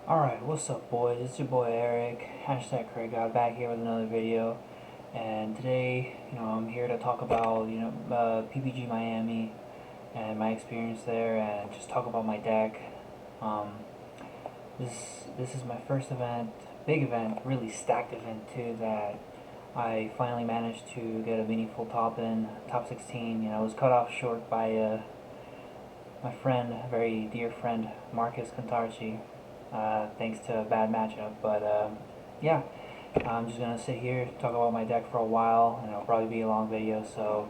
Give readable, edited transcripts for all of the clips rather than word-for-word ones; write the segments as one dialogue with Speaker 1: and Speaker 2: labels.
Speaker 1: Alright, what's up boys? It's your boy Eric, hashtag Craig God, back here with another video. And today, I'm here to talk about, PPG Miami and my experience there and just talk about my deck. Um, this is my first event, big event, really stacked event too, that I finally managed to get a meaningful top 16. I was cut off short by my friend, very dear friend, Marcus Cantarci, thanks to a bad matchup. But yeah, I'm just gonna sit here, talk about my deck for a while, and it'll probably be a long video. So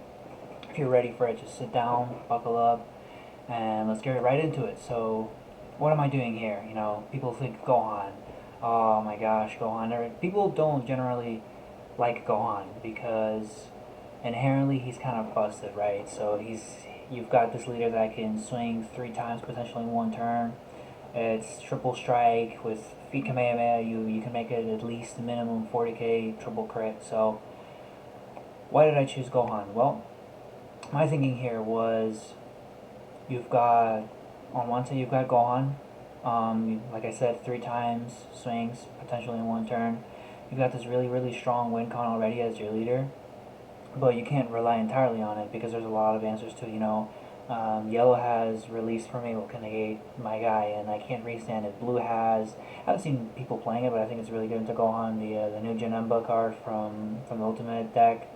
Speaker 1: if you're ready for it, just sit down, buckle up, and let's get right into it. So what am I doing here? People think Gohan. Oh my gosh, Gohan. People don't generally like Gohan because inherently he's kind of busted, right? So you've got this leader that can swing 3 times potentially in one turn. It's triple strike with feet Kamehameha. You can make it at least minimum 40k triple crit. So why did I choose Gohan? Well, my thinking here was you've got on one side you've got Gohan. Like I said, 3 times swings potentially in one turn. You've got this really strong win con already as your leader, but you can't rely entirely on it because there's a lot of answers to it. Yellow has release for me, what can negate my guy, and I can't restand it. Blue has, I haven't seen people playing it, but I think it's really good to go on the new Janemba card from the Ultimate deck.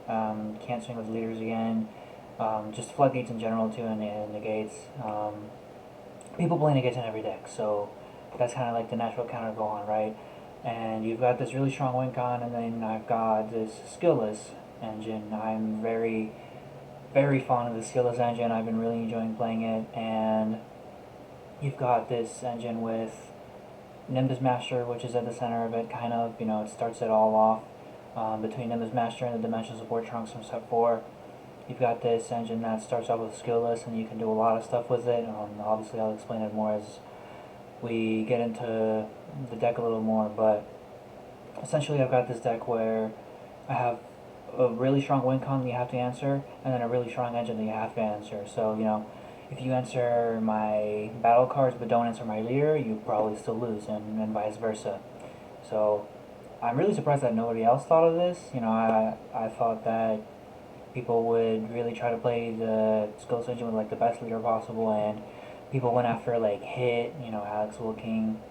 Speaker 1: Can't swing with leaders again. Just floodgates in general too, and negates. People play negates in every deck, so that's kind of like the natural counter go on, right? And you've got this really strong win con, and then I've got this Skilless engine. I'm very fond of the Skilless engine. I've been really enjoying playing it, and you've got this engine with Nimbus Master, which is at the center of it, kind of. It starts it all off between Nimbus Master and the Dimensional Support Trunks from set 4. You've got this engine that starts off with Skillless, and you can do a lot of stuff with it. Obviously, I'll explain it more as we get into the deck a little more, but essentially, I've got this deck where I have a really strong win con that you have to answer, and then a really strong engine that you have to answer. So, if you answer my battle cards but don't answer my leader, you probably still lose, and vice versa. So, I'm really surprised that nobody else thought of this. I thought that people would really try to play the Skills engine with like the best leader possible, and people went after like Hit, Alex King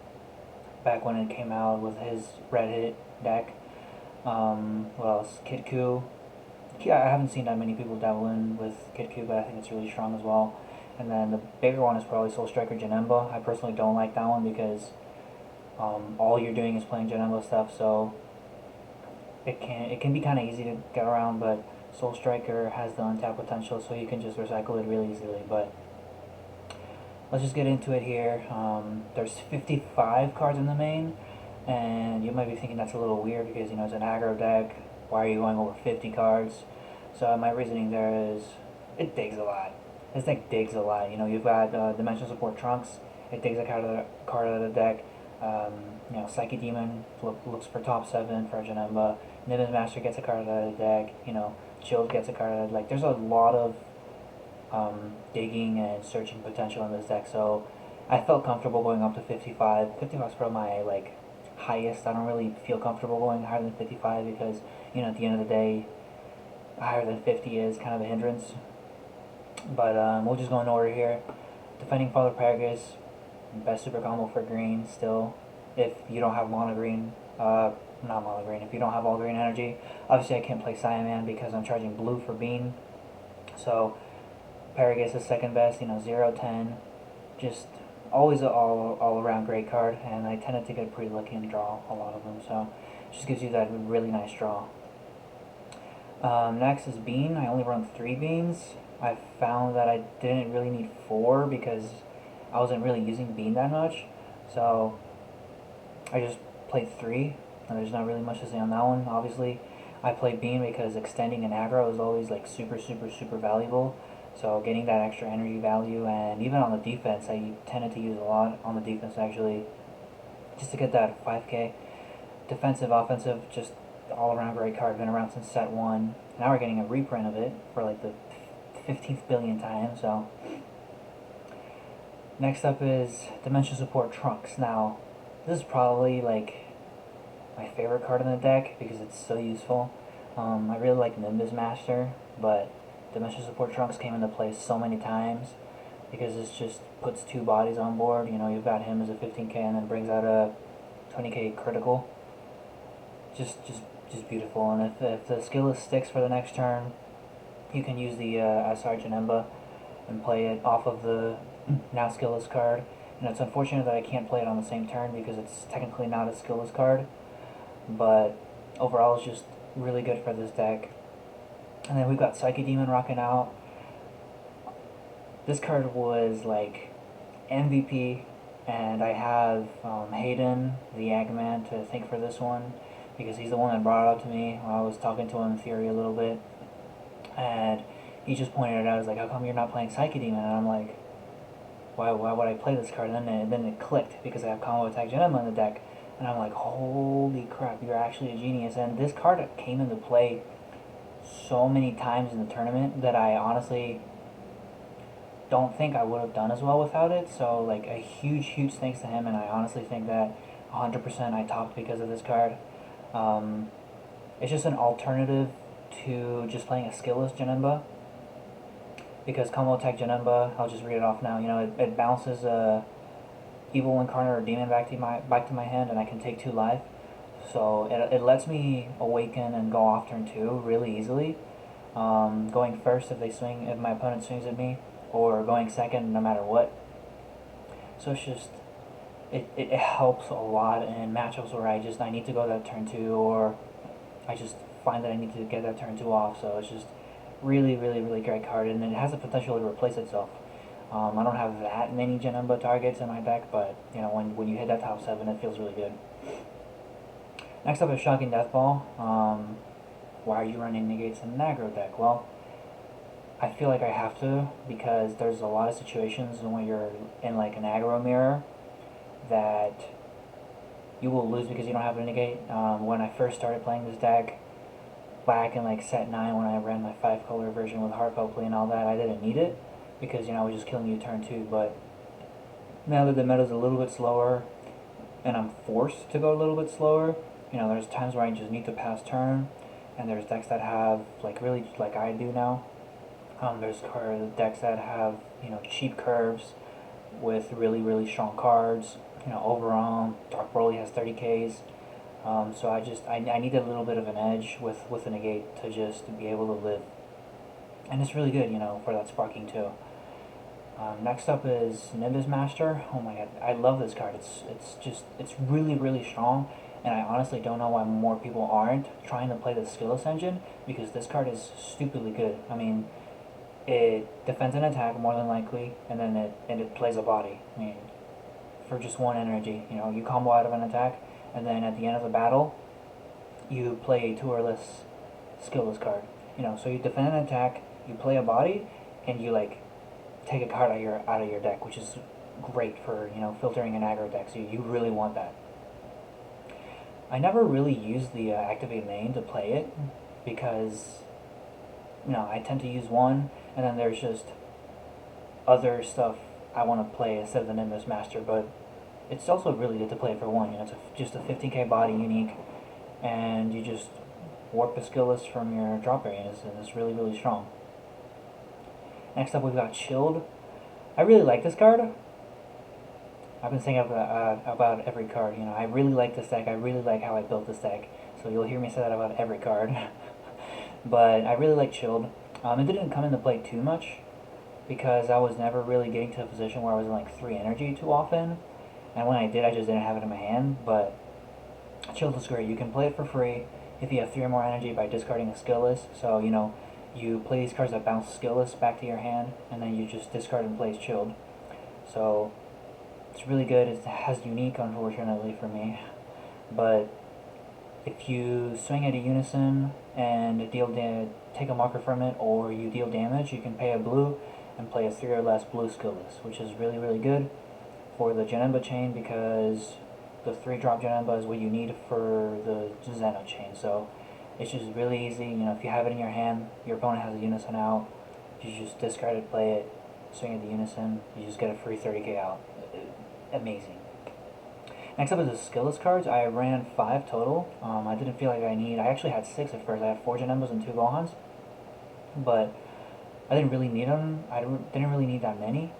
Speaker 1: back when it came out with his red Hit deck. What else? Kid Ku. Yeah, I haven't seen that many people dabble in with Kid Ku, but I think it's really strong as well. And then the bigger one is probably Soul Striker Janemba. I personally don't like that one because all you're doing is playing Janemba stuff, so it can be kind of easy to get around. But Soul Striker has the untapped potential, so you can just recycle it really easily. But let's just get into it here. There's 55 cards in the main, and you might be thinking that's a little weird because it's an aggro deck. Why are you going over 50 cards? So my reasoning there is it digs a lot. This deck digs a lot. You've got Dimensional Support Trunks. It digs a card out of the deck. Psyche Demon looks for top 7 for Janemba. Nimbus Master gets a card out of the deck. Shield gets a card out of the deck. There's a lot of digging and searching potential in this deck. So I felt comfortable going up to 55. 55 is probably my highest. I don't really feel comfortable going higher than 55 because at the end of the day, higher than 50 is kind of a hindrance. But we'll just go in order here. Defending Father Paragus, best super combo for green still. If you don't have mono green, not mono green. If you don't have all green energy, obviously I can't play Saiyaman because I'm charging blue for bean. So Paragus is second best, 0, 10. Just always an all around great card, and I tended to get pretty lucky and draw a lot of them, so it just gives you that really nice draw. Next is Bean. I only run 3 beans. I found that I didn't really need 4 because I wasn't really using Bean that much, so I just played 3, and there's not really much to say on that one. Obviously, I play Bean because extending an aggro is always super valuable. So getting that extra energy value, and even on the defense, I tended to use a lot on the defense actually, just to get that 5k. Defensive, offensive, just all around great card. Been around since set 1. Now we're getting a reprint of it for like the 15th billion time. So Next up is Dimension Support Trunks. Now, this is probably like my favorite card in the deck because it's so useful. I really like Nimbus Master, but Dimension Support Trunks came into play so many times because it just puts two bodies on board. You know, you've got him as a 15k and then brings out a 20k critical. Just beautiful. And if the Skilless sticks for the next turn, you can use the SR Janemba and play it off of the now Skilless card. And it's unfortunate that I can't play it on the same turn because it's technically not a Skilless card, but overall it's just really good for this deck. And then we've got Psyche Demon rocking out. This card was like MVP, and I have Hayden, the Eggman, to thank for this one because he's the one that brought it up to me when I was talking to him in theory a little bit, and he just pointed it out. I was like, "How come you're not playing Psyche Demon?" And I'm like, "Why would I play this card?" And then it clicked because I have Combo Attack Genema in the deck, and I'm like, "Holy crap, you're actually a genius!" And this card came into play so many times in the tournament that I honestly don't think I would have done as well without it. So like a huge thanks to him, and I honestly think that 100% I topped because of this card. It's just an alternative to just playing a Skilless Janemba, because Combo Attack Janemba, I'll just read it off now. You know, it bounces a Evil Incarnate or Demon back to my hand, and I can take 2 life. So it lets me awaken and go off turn 2 really easily. Going first if my opponent swings at me, or going second no matter what. So it's just it helps a lot in matchups where I need to go that turn 2, or I just find that I need to get that turn 2 off. So it's just really great card, and it has the potential to replace itself. I don't have that many Janemba targets in my deck, but you know, when you hit that top 7, it feels really good. Next up is Shocking Deathball. Why are you running negates in an aggro deck? Well, I feel like I have to, because there's a lot of situations when you're in like an aggro mirror that you will lose because you don't have a negate. When I first started playing this deck, back in like set 9 when I ran my 5-color version with Heartfelt Plea and all that, I didn't need it because, you know, I was just killing you turn 2, but now that the meta's a little bit slower and I'm forced to go a little bit slower, you know, there's times where I just need to pass turn, and there's decks that have, like, really, like I do now, there's decks that have, you know, cheap curves with really strong cards. You know, Overall, Dark Broly has 30Ks. So I need a little bit of an edge with a negate to just be able to live. And it's really good, you know, for that sparking too. Next up is Nimbus Master. Oh my god, I love this card. It's really strong, and I honestly don't know why more people aren't trying to play the Skilless engine, because this card is stupidly good. I mean, it defends an attack more than likely, and then it plays a body. I mean, for just 1 energy, you know, you combo out of an attack, and then at the end of the battle, you play a 2 or less Skilless card. You know, so you defend an attack, you play a body, and you like take a card out of your deck, which is great for, you know, filtering an aggro deck. So you really want that. I never really use the activate main to play it because, you know, I tend to use one, and then there's just other stuff I want to play instead of the Nimbus Master. But it's also really good to play for one. You know, it's just a 15k body unique, and you just warp the Skilless from your drop areas, and it's really strong. Next up, we've got Shield. I really like this card. I've been saying about every card. You know, I really like this deck. I really like how I built this deck. So you'll hear me say that about every card. But I really like Shield. It didn't come into play too much because I was never really getting to a position where I was in like 3 energy too often. And when I did, I just didn't have it in my hand. But Shield is great. You can play it for free if you have 3 or more energy by discarding a Skilless. So, you know, you play these cards that bounce Skilless back to your hand, and then you just discard and play Shield. So it's really good. It has unique, unfortunately for me, but if you swing at a unison and take a marker from it, or you deal damage, you can pay a blue and play a 3 or less blue Skilless, which is really good for the Janemba chain, because the 3-drop Janemba is what you need for the Zeno chain. So it's just really easy. You know, if you have it in your hand, your opponent has a unison out, you just discard it, play it, swing at the Unison, you just get a free 30k out. Amazing. Next up is the Skilless cards. I ran 5 total. I didn't feel like I actually had 6 at first. I had 4 Janembas and 2 Gohans, but I didn't really need them. Didn't really need that many.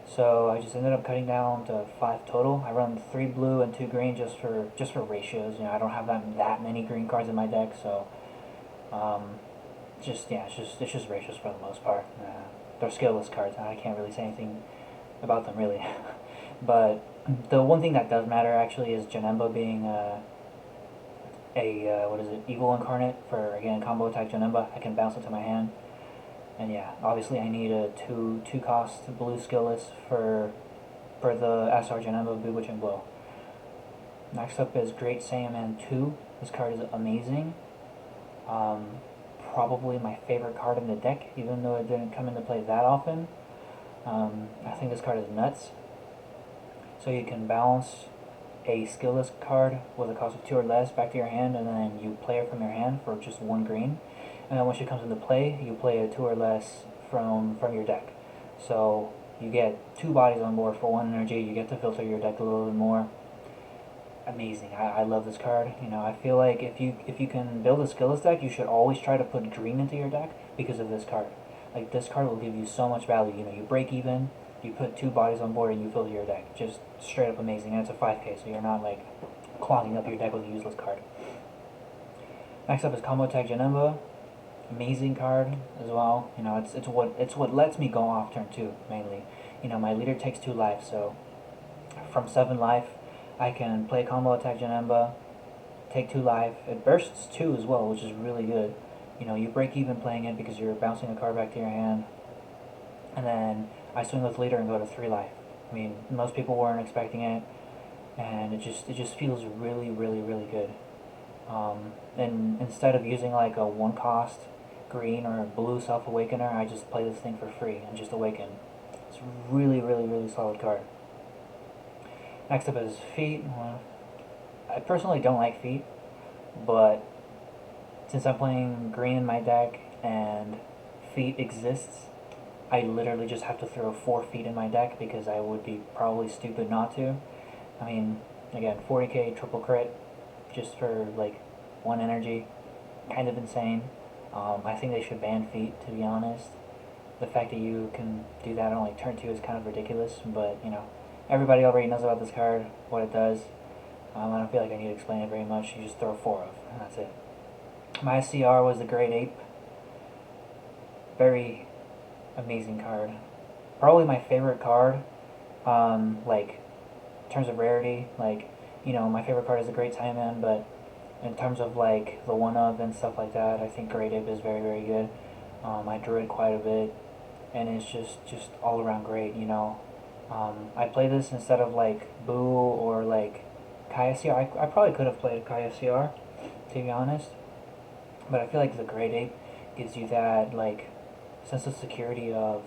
Speaker 1: So I just ended up cutting down to 5 total. I run 3 blue and 2 green just for ratios. You know, I don't have that many green cards in my deck, so it's just ratios for the most part. They're skillless cards. I can't really say anything about them really. But the one thing that does matter actually is Janemba being what is it, evil incarnate for, again, combo attack Janemba. I can bounce it to my hand. And yeah, obviously I need a two cost blue skillless for the SR Janemba Bewitching Blow. Next up is Great Saiyaman 2. This card is amazing. Probably my favorite card in the deck, even though it didn't come into play that often. I think this card is nuts. So you can bounce a skillless card with a cost of 2 or less back to your hand, and then you play it from your hand for just 1 green. And then once it comes into play, you play a 2 or less from your deck. So you get 2 bodies on board for 1 energy. You get to filter your deck a little bit more. Amazing. I love this card. You know, I feel like if you can build a skillless deck, you should always try to put green into your deck because of this card. Like, this card will give you so much value. You know, you break even, you put 2 bodies on board, and you filter your deck. Just straight up amazing. And it's a 5k, so you're not like clogging up your deck with a useless card. Next up is Combo Attack Janemba. Amazing card as well. You know, it's what lets me go off turn 2 mainly. You know, my leader takes 2 life, so from 7 life, I can play Combo Attack Janemba, take 2 life. It bursts 2 as well, which is really good. You know, you break even playing it because you're bouncing a card back to your hand, and then I swing with leader and go to 3 life. I mean, most people weren't expecting it, and it just feels really, really, really good. And instead of using like a 1 cost green or a blue Self Awakener, I just play this thing for free and just awaken. It's really, really, really solid card. Next up is Feet. Well, I personally don't like Feet, but since I'm playing green in my deck and Feet exists, I literally just have to throw 4 Feet in my deck because I would be probably stupid not to. I mean, again, 40k triple crit just for like 1 energy, kind of insane. I think they should ban Feet, to be honest. The fact that you can do that on like turn 2 is kind of ridiculous, but you know, everybody already knows about this card, what it does. I don't feel like I need to explain it very much. You just throw 4 of, and that's it. My SCR was the Great Ape. Very amazing card. Probably my favorite card, like, in terms of rarity. Like, you know, my favorite card is the Great Saiyaman, but in terms of like the 1-of and stuff like that, I think Great Ape is very, very good. I drew it quite a bit, and it's just all around great, you know. I play this instead of like Boo or like Kai SCR. I probably could have played Kai SCR, to be honest, but I feel like the Great Ape gives you that like sense of security of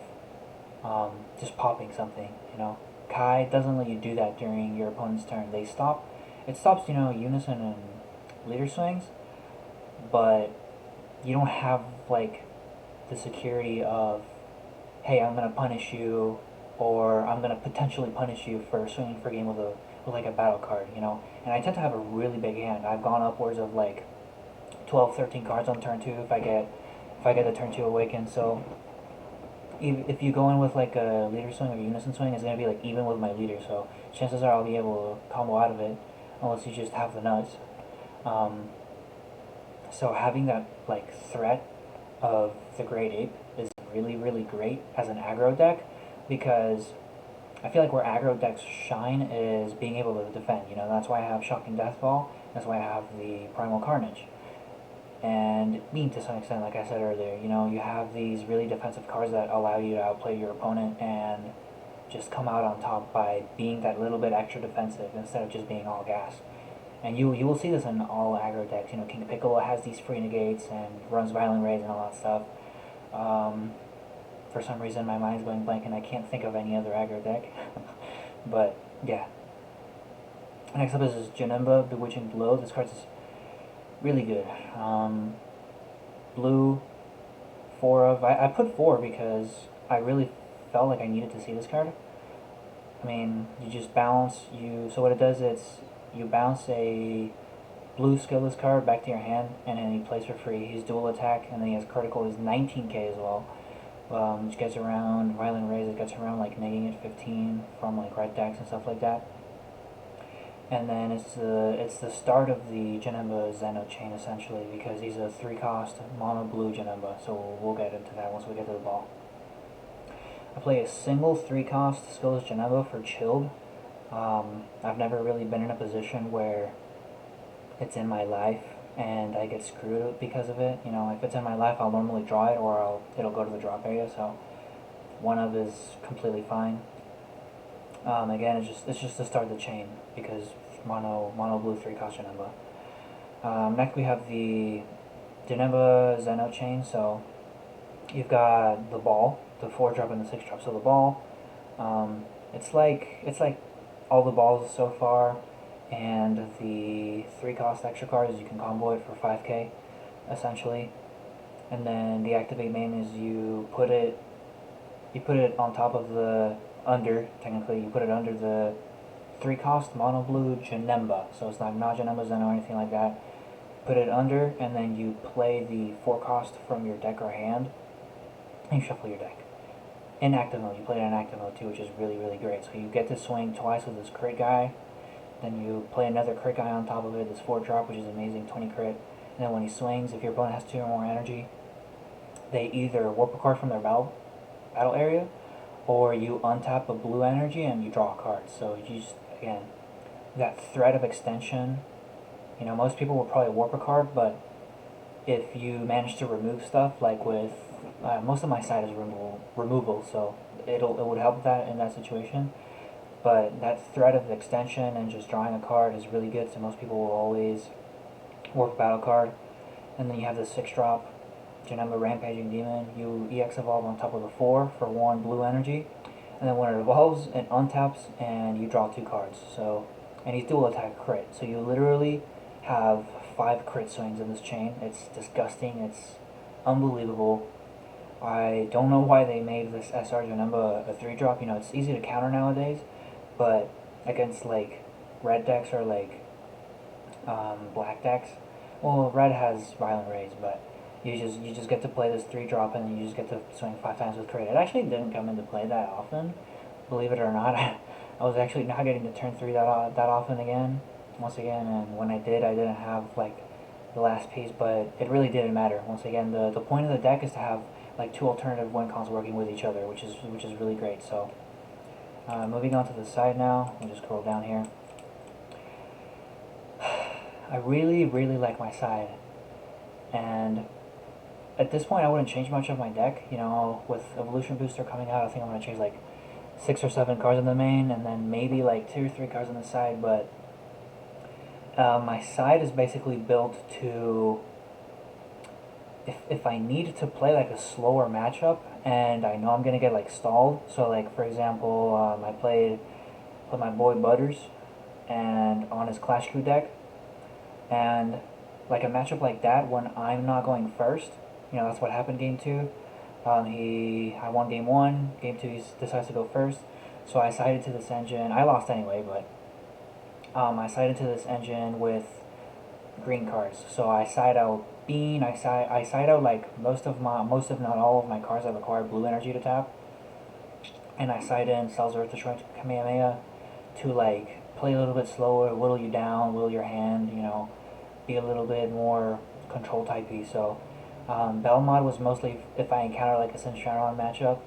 Speaker 1: just popping something, you know. Kai doesn't let you do that during your opponent's turn. It stops, you know, Unison and leader swings, but you don't have like the security of, hey, I'm gonna punish you, or I'm gonna potentially punish you for swinging for game with like a battle card, you know. And I tend to have a really big hand. I've gone upwards of like 12, 13 cards on turn 2 if I get the turn 2 awaken. So if you go in with like a leader swing or unison swing, it's gonna be like even with my leader. So chances are I'll be able to combo out of it, unless you just have the nuts. So having that like threat of the Great Ape is really, really great as an aggro deck, because I feel like where aggro decks shine is being able to defend. You know, that's why I have Shocking Deathfall. That's why I have the Primal Carnage. And Beam to some extent, like I said earlier. You know, you have these really defensive cards that allow you to outplay your opponent and just come out on top by being that little bit extra defensive instead of just being all gas. And you will see this in all aggro decks. You know, King Piccolo has these free negates and runs Violent Rays and all that stuff. For some reason, my mind's going blank and I can't think of any other aggro deck. But, yeah. Next up is Janemba, Bewitching Blow. This card is really good. Blue, 4 of. I put 4 because I really felt like I needed to see this card. I mean, you just bounce, so what it does is you bounce a blue Skilless card back to your hand, and then he plays for free. He's dual attack, and then he has critical, is 19k as well. Which gets around Violent Rays, it gets around like negating it 15 from like red decks and stuff like that. And then it's the start of the Janemba Zeno chain essentially, because he's a 3-cost mono blue Janemba, so we'll get into that once we get to the ball. I play a single 3-cost Skilless Janemba for chilled. I've never really been in a position where it's in my life and I get screwed because of it. You know, if it's in my life, I'll normally draw it, or it'll go to the drop area. So one of is completely fine. Again, it's just to start the chain because mono blue 3-cost Janemba. Next we have the Janemba Zeno chain. So you've got the ball, the 4-drop and the 6-drop. So the ball, it's like all the balls so far, and the 3-cost extra cards, you can combo it for 5k essentially. And then the activate main is you put it on top of the technically you put it under the 3-cost mono blue Janemba. So it's not Janemba Zen or anything like that. Put it under, and then you play the 4-cost from your deck or hand, and you shuffle your deck. In active mode, you play it in active mode too, which is really, really great. So you get to swing twice with this crit guy, then you play another crit guy on top of it, this 4-drop, which is amazing, 20 crit. And then when he swings, if your opponent has 2 or more energy, they either warp a card from their battle area, or you untap a blue energy and you draw a card. So you just, again, that threat of extension. You know, most people will probably warp a card, but if you manage to remove stuff, like with most of my side is removal, so it would help that in that situation. But that threat of extension and just drawing a card is really good, so most people will always warp battle card. And then you have the 6-drop Janemba Rampaging Demon. You EX evolve on top of the 4 for 1 blue energy, and then when it evolves, it untaps and you draw 2 cards. So, and he's dual attack crit, so you literally have 5 crit swings in this chain. It's disgusting. It's unbelievable. I don't know why they made this SR Janemba a 3-drop. You know, it's easy to counter nowadays, but against like red decks or like black decks, well, red has Violent Rays, but you just get to play this 3-drop, and then you just get to swing 5 times with crit. It actually didn't come into play that often, believe it or not. I was actually not getting to turn 3 that often once again, and when I did, I didn't have like the last piece, but it really didn't matter. Once again, the point of the deck is to have like 2 alternative win cons working with each other, which is really great. So moving on to the side now, we'll just scroll down here. I really, really like my side, and at this point I wouldn't change much of my deck. You know, with Evolution Booster coming out, I think I'm going to change like 6 or 7 cards in the main, and then maybe like 2 or 3 cards on the side, but my side is basically built to, if I need to play like a slower matchup, and I know I'm going to get like stalled, so like for example, I played my boy Butters and on his Clash Crew deck, and like a matchup like that when I'm not going first, you know, that's what happened game 2. I won game 1, game 2 he decides to go first, so I sided to this engine. I lost anyway, but I sided to this engine with green cards. So I side out Bean, I side out like most if not all of my cards that require blue energy to tap, and I side in Cells Earth Destroying Kamehameha to like play a little bit slower, whittle you down, whittle your hand, you know, be a little bit more control typey. So Belmod was mostly if I encounter like a Sinstradon matchup,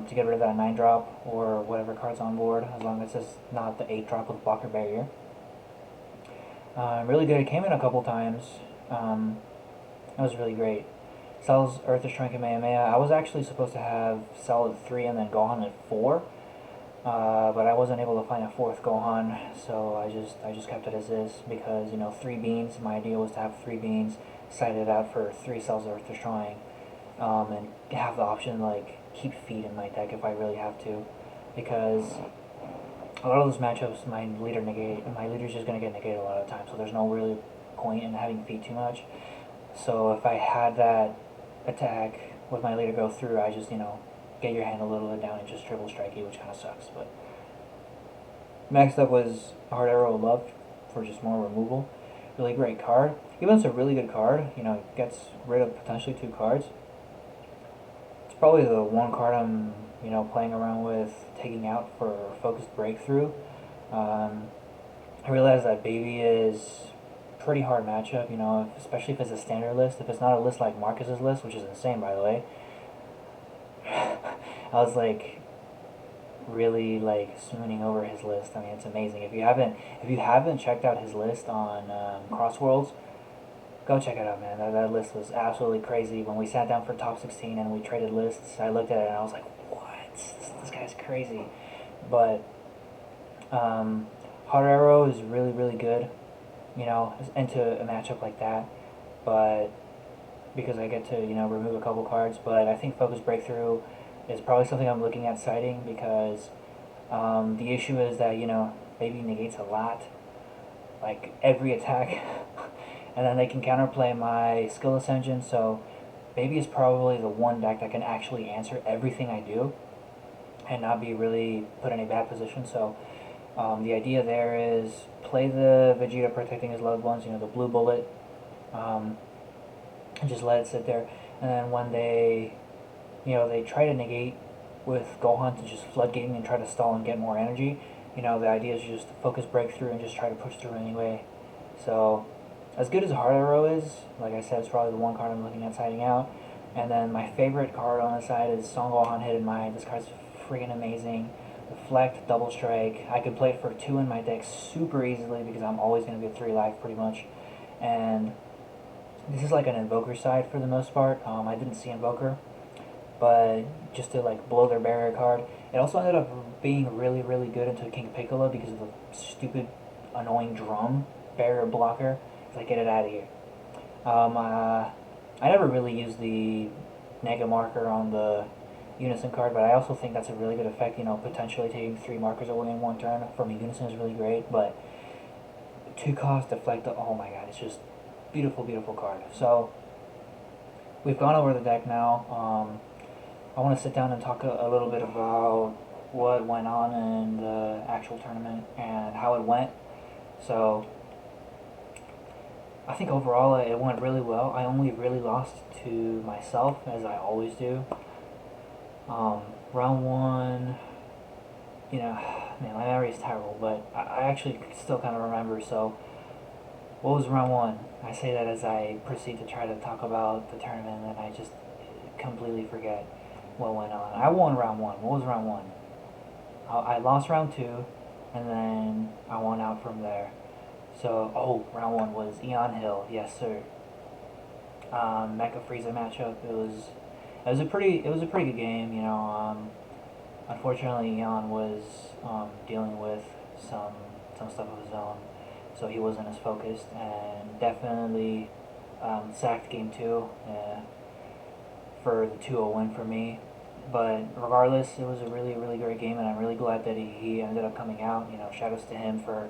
Speaker 1: to get rid of that 9-drop or whatever card's on board, as long as it's not the 8-drop with blocker barrier. Really good. It came in a couple times. That was really great. Cell's Earth Destroying Kamehameha. I was actually supposed to have Cell at 3 and then Gohan at 4, but I wasn't able to find a 4th Gohan, so I just kept it as is because, you know, 3 beans. My idea was to have 3 beans, sided out for 3 Cells Earth Destroying, and have the option to like keep feet in my deck if I really have to, because a lot of those matchups my leader's just gonna get negated a lot of times, so there's no really point in having feet too much. So if I had that attack with my leader go through, I just, you know, get your hand a little bit down and just triple strike you, which kind of sucks. But next up was Hard Arrow of Love for just more removal. Really great card. Even though it's a really good card, it gets rid of potentially 2 cards. It's probably the one card I'm, playing around with taking out for Focused Breakthrough. I realize that Baby is pretty hard matchup, especially if it's a standard list. If it's not a list like Marcus's list, which is insane, by the way. I was like really like swooning over his list. I mean, it's amazing. If you haven't checked out his list on Crossworlds, go check it out, man. That list was absolutely crazy. When we sat down for top 16 and we traded lists, I looked at it and I was like, what? This guy's crazy. But Hard Arrow is really, really good, into a matchup like that. But because I get to, remove a couple cards. But I think Focus Breakthrough is probably something I'm looking at citing because the issue is that, Baby negates a lot, like every attack. And then they can counterplay my Skilless engine, so Baby is probably the one deck that can actually answer everything I do and not be really put in a bad position. So the idea there is play the Vegeta protecting his loved ones, the blue bullet, and just let it sit there. And then when they try to negate with Gohan to just floodgating and try to stall and get more energy, the idea is just Focus Breakthrough and just try to push through anyway. So as good as Hard Arrow is, like I said, it's probably the one card I'm looking at siding out. And then my favorite card on the side is Son Gohan Hidden Mind. This card's freaking amazing. Deflect, Double Strike. I could play it for 2 in my deck super easily because I'm always going to be at 3 life pretty much. And this is like an Invoker side for the most part. I didn't see Invoker, but just to like blow their barrier card. It also ended up being really, really good into King Piccolo because of the stupid, annoying drum barrier blocker. It's like, get it out of here. I never really used the Nega marker on the Unison card, but I also think that's a really good effect. Potentially taking 3 markers away in 1 turn from a Unison is really great, but 2 cost, deflect, oh my god, it's just beautiful, beautiful card. So we've gone over the deck now. I want to sit down and talk a little bit about what went on in the actual tournament and how it went. So I think overall it went really well. I only really lost to myself, as I always do. Round 1, man, my memory is terrible, but I actually still kind of remember. So what was round 1? I say that as I proceed to try to talk about the tournament, and I just completely forget what went on. I won round 1. What was round 1? I lost round 2, and then I won out from there. So, round 1 was Eon Hill, yes sir. Mecha Frieza matchup. It was a pretty good game. Unfortunately, Eon was dealing with some stuff of his own, so he wasn't as focused, and definitely sacked game 2 for the 2-0 win for me. But regardless, it was a really, really great game, and I'm really glad that he ended up coming out. Shoutouts to him for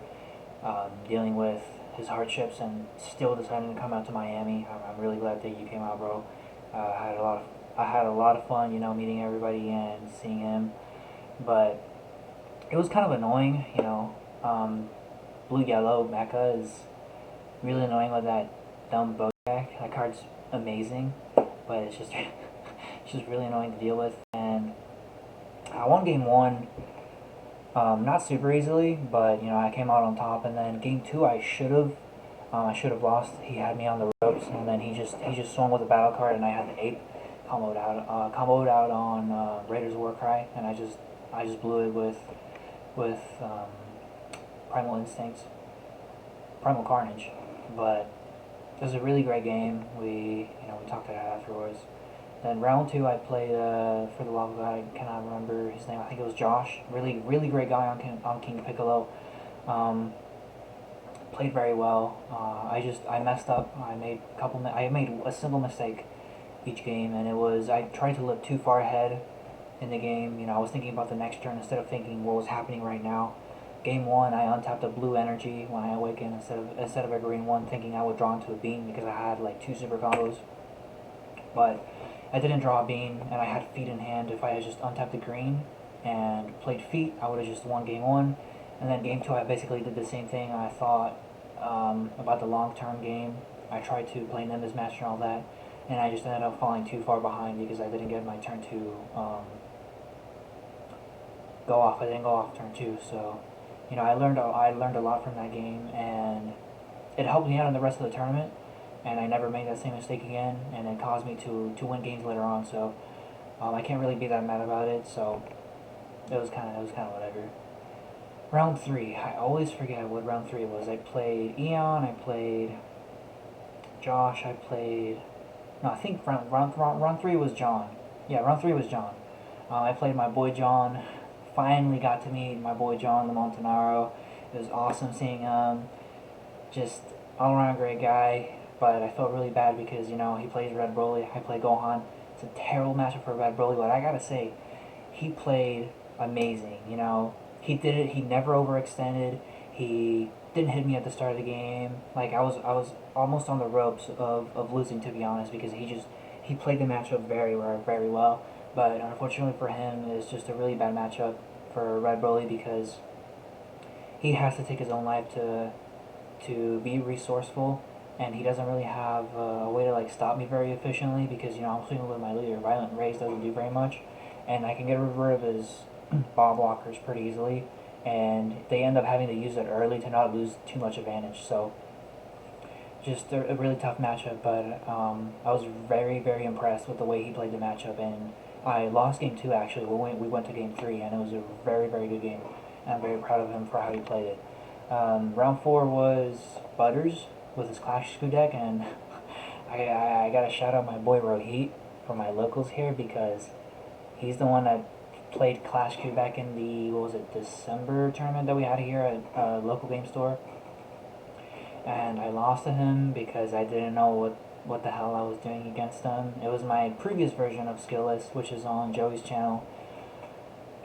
Speaker 1: dealing with his hardships and still deciding to come out to Miami. I'm really glad that you came out, bro. I had a lot of fun, meeting everybody and seeing him. But it was kind of annoying, Blue-Yellow Mecha is really annoying with that dumb Bojack. That card's amazing, but it's just it's just really annoying to deal with. And I won game 1. Not super easily, but I came out on top. And then game 2, I should have lost. He had me on the ropes, and then he just swung with a battle card, and I had the ape comboed out on Raiders Warcry, and I just blew it with Primal Instincts, Primal Carnage. But it was a really great game. We talked it out afterwards. Then round 2, I played for the love of God, I cannot remember his name. I think it was Josh. Really, really great guy on King Piccolo. Played very well. I messed up. I made a simple mistake each game, and it was I tried to look too far ahead in the game. I was thinking about the next turn instead of thinking what was happening right now. Game 1, I untapped a blue energy when I awakened instead of a green one, thinking I would draw into a beam because I had like 2 super combos. But I didn't draw a bean, and I had feet in hand. If I had just untapped the green and played feet, I would have just won game one. And then game two, I basically did the same thing. I thought about the long-term game. I tried to play Nimbus Master and all that, and I just ended up falling too far behind because I didn't get my turn to go off. I didn't go off turn two, so I learned a lot from that game, and it helped me out in the rest of the tournament. And I never made that same mistake again, and it caused me to win games later on. So I can't really be that mad about it. So it was kind of whatever. Round three, I always forget what round three was. I played Eon, I played Josh, I played. No, I think round three was John. Yeah, round three was John. I played my boy John. Finally got to meet my boy John the Montanaro. It was awesome seeing him. Just all around great guy. But I felt really bad because he plays Red Broly. I play Gohan. It's a terrible matchup for Red Broly, but I gotta say, he played amazing. He did it. He never overextended. He didn't hit me at the start of the game. Like I was almost on the ropes of losing, to be honest, because he played the matchup very well. But unfortunately for him, it's just a really bad matchup for Red Broly because he has to take his own life to be resourceful, and he doesn't really have a way to stop me very efficiently because I'm swinging with my leader. Violent Raise doesn't do very much, and I can get rid of his ball blockers pretty easily, and they end up having to use it early to not lose too much advantage. So just a really tough matchup, but I was very impressed with the way he played the matchup, and I lost game two actually. We went to game three, and it was a very good game, and I'm very proud of him for how he played it. Round four was Butters with his Clash Scoop deck, and I gotta shout out my boy Rohit from my locals here because he's the one that played Clash Scoop back in the, what was it, December tournament that we had here at a local game store. And I lost to him because I didn't know what the hell I was doing against him. It was my previous version of Skilless, which is on Joey's channel,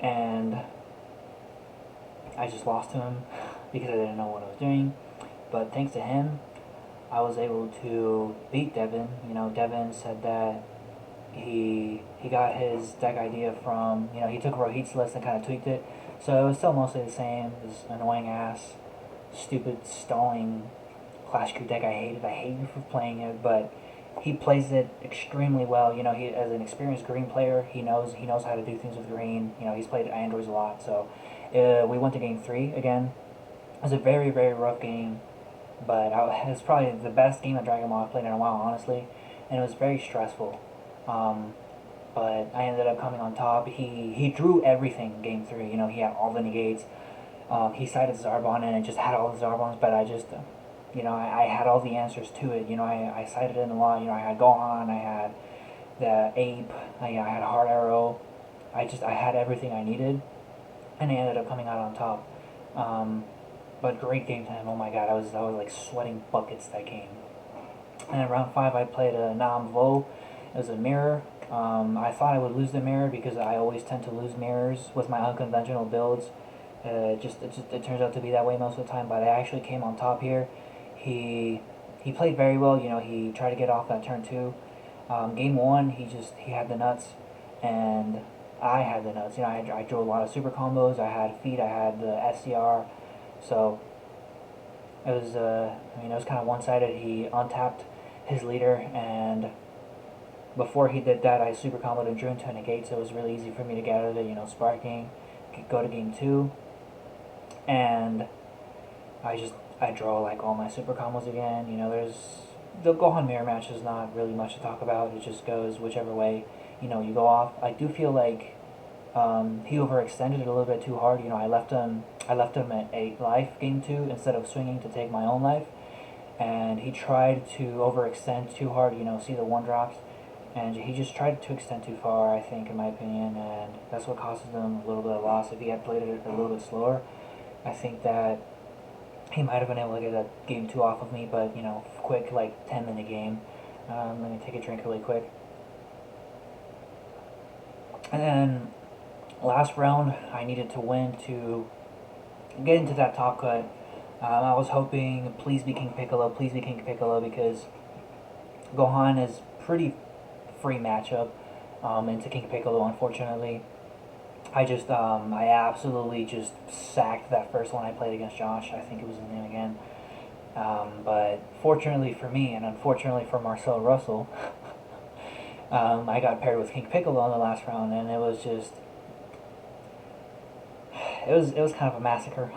Speaker 1: and I just lost to him because I didn't know what I was doing. But thanks to him, I was able to beat Devin. Devin said that he got his deck idea from, he took Rohit's list and kind of tweaked it. So it was still mostly the same. This annoying ass, stupid, stalling Clash Coup deck I hated for playing it, but he plays it extremely well. He, as an experienced green player, he knows how to do things with green. He's played androids a lot. So we went to game three again. It was a very rough game, but it was probably the best game of Dragon Ball I've played in a while, honestly, and it was very stressful. But I ended up coming on top. He drew everything game three. He had all the negates. He sided Zarbon and just had all the Zarbons, but I just, I had all the answers to it. I sided in a lot. I had Gohan, I had the Ape, I had Hard Arrow. I had everything I needed, and I ended up coming out on top. But great game time. Oh my god, I was like sweating buckets that game. And in round five, I played a Nam Vo. It was a mirror. I thought I would lose the mirror because I always tend to lose mirrors with my unconventional builds. It turns out to be that way most of the time, but I actually came on top here. He played very well. He tried to get off that turn two. Game one, he had the nuts, and I had the nuts. I drew a lot of super combos. I had feet. I had the SCR. So it was it was kind of one-sided. He untapped his leader, and before he did that, I super comboed and drew into a negate, so it was really easy for me to get out of it. Sparking, go to game two, and I draw like all my super combos again. There's the Gohan mirror match is not really much to talk about. It just goes whichever way you go off. I do feel like he overextended it a little bit too hard. I left him at 8 life game two instead of swinging to take my own life, and he tried to overextend too hard. See the one drops, and he just tried to extend too far, I think, in my opinion, and that's what causes him a little bit of loss. If he had played it a little bit slower, I think that he might have been able to get that game two off of me, but quick, like 10-minute game. Let me take a drink really quick. And then last round, I needed to win to get into that top cut. I was hoping, please be King Piccolo, because Gohan is pretty free matchup into King Piccolo, unfortunately. I absolutely just sacked that first one I played against Josh. I think it was his name again. But fortunately for me, and unfortunately for Marcel Russell, I got paired with King Piccolo in the last round, and it was just, it was kind of a massacre.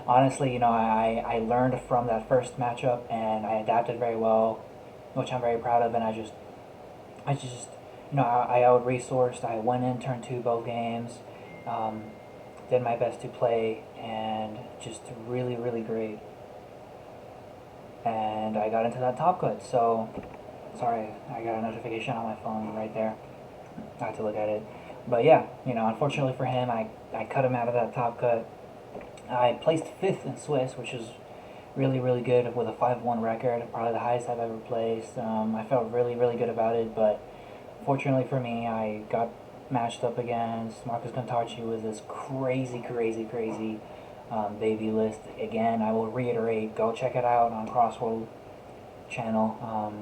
Speaker 1: Honestly, I learned from that first matchup, and I adapted very well, which I'm very proud of, and I just, I out-resourced. I went in turn 2 both games, um, did my best to play, and just really, really great. And I got into that top cut, so, sorry, I got a notification on my phone right there. I had to look at it. But yeah, unfortunately for him, I cut him out of that top cut. I placed 5th in Swiss, which is really, really good with a 5-1 record, probably the highest I've ever placed. I felt really, really good about it, but fortunately for me, I got matched up against Marcus Contarci with this crazy, crazy, crazy baby list. Again, I will reiterate, go check it out on Crossworld channel.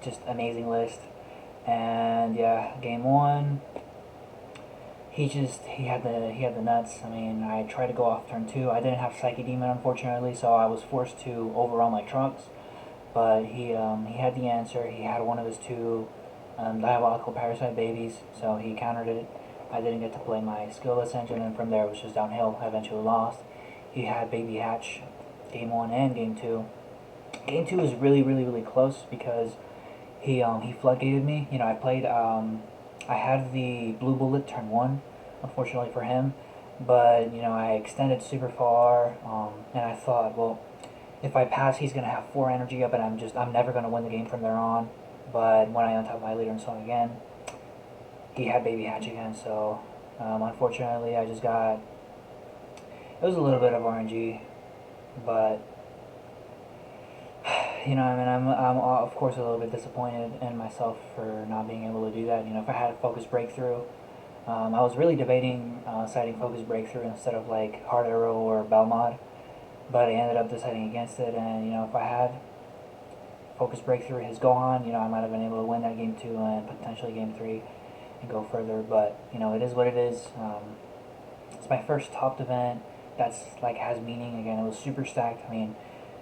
Speaker 1: Just amazing list. And yeah, game 1, he had the nuts. I mean, I tried to go off turn 2. I didn't have Psyche Demon, unfortunately, so I was forced to overrun my trunks. But he had the answer. He had one of his 2 diabolical parasite babies, so he countered it. I didn't get to play my Skilless engine, and from there it was just downhill. I eventually lost. He had Baby Hatch game 1 and game 2. Game 2 was really, really, really close because he floodgated me. I had the blue bullet turn 1, unfortunately for him, but I extended super far, and I thought, well, if I pass, he's gonna have 4 energy up, and I'm never gonna win the game from there on. But when I untapped my leader and swung again, he had Baby Hatch again. So unfortunately, I just got, it was a little bit of RNG, but I mean, I'm of course a little bit disappointed in myself for not being able to do that. If I had a focus breakthrough, I was really debating citing focus breakthrough instead of like hard arrow or Belmod, but I ended up deciding against it. And if I had focus breakthrough his Gohan, I might have been able to win that game 2 and potentially game 3 and go further. But it is what it is. It's my first topped event that's like has meaning. Again, it was super stacked. I mean,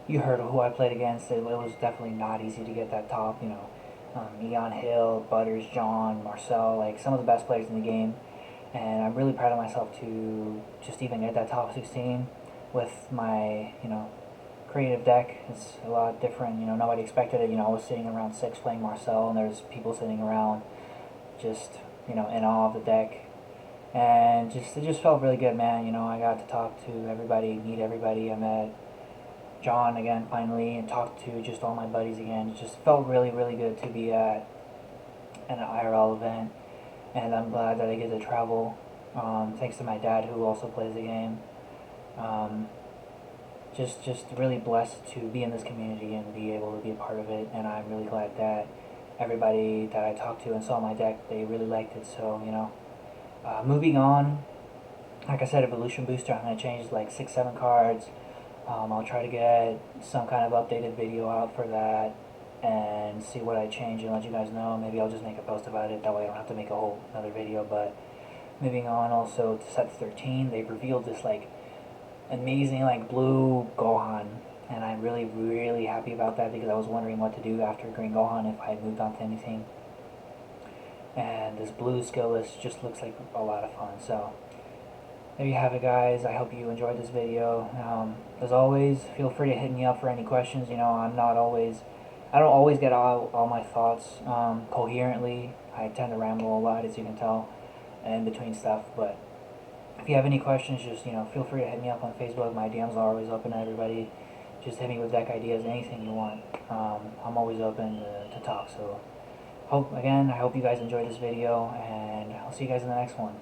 Speaker 1: you heard who I played against. It was definitely not easy to get that top. Eon Hill, Butters, John, Marcel, like some of the best players in the game. And I'm really proud of myself to just even get that top 16 with my, creative deck. It's a lot different. Nobody expected it. I was sitting around 6 playing Marcel, and there's people sitting around just, in awe of the deck. And it just felt really good, man. I got to talk to everybody, meet everybody. I met John again finally and talked to just all my buddies again. It just felt really, really good to be at an IRL event, and I'm glad that I get to travel, thanks to my dad who also plays the game. Just really blessed to be in this community and be able to be a part of it, and I'm really glad that everybody that I talked to and saw my deck, they really liked it. So moving on, like I said, Evolution Booster, I'm going to change like 6-7 cards. I'll try to get some kind of updated video out for that and see what I change and let you guys know. Maybe I'll just make a post about it, that way I don't have to make a whole another video. But moving on also to set 13, they've revealed this like amazing like blue Gohan, and I'm really, really happy about that because I was wondering what to do after green Gohan if I had moved on to anything. And this blue Skilless just looks like a lot of fun. So there you have it, guys. I hope you enjoyed this video. As always, feel free to hit me up for any questions. I don't always get all my thoughts coherently. I tend to ramble a lot, as you can tell, in between stuff. But if you have any questions, just feel free to hit me up on Facebook. My DMs are always open to everybody. Just hit me with deck ideas, anything you want. I'm always open to talk. So I hope you guys enjoyed this video, and I'll see you guys in the next one.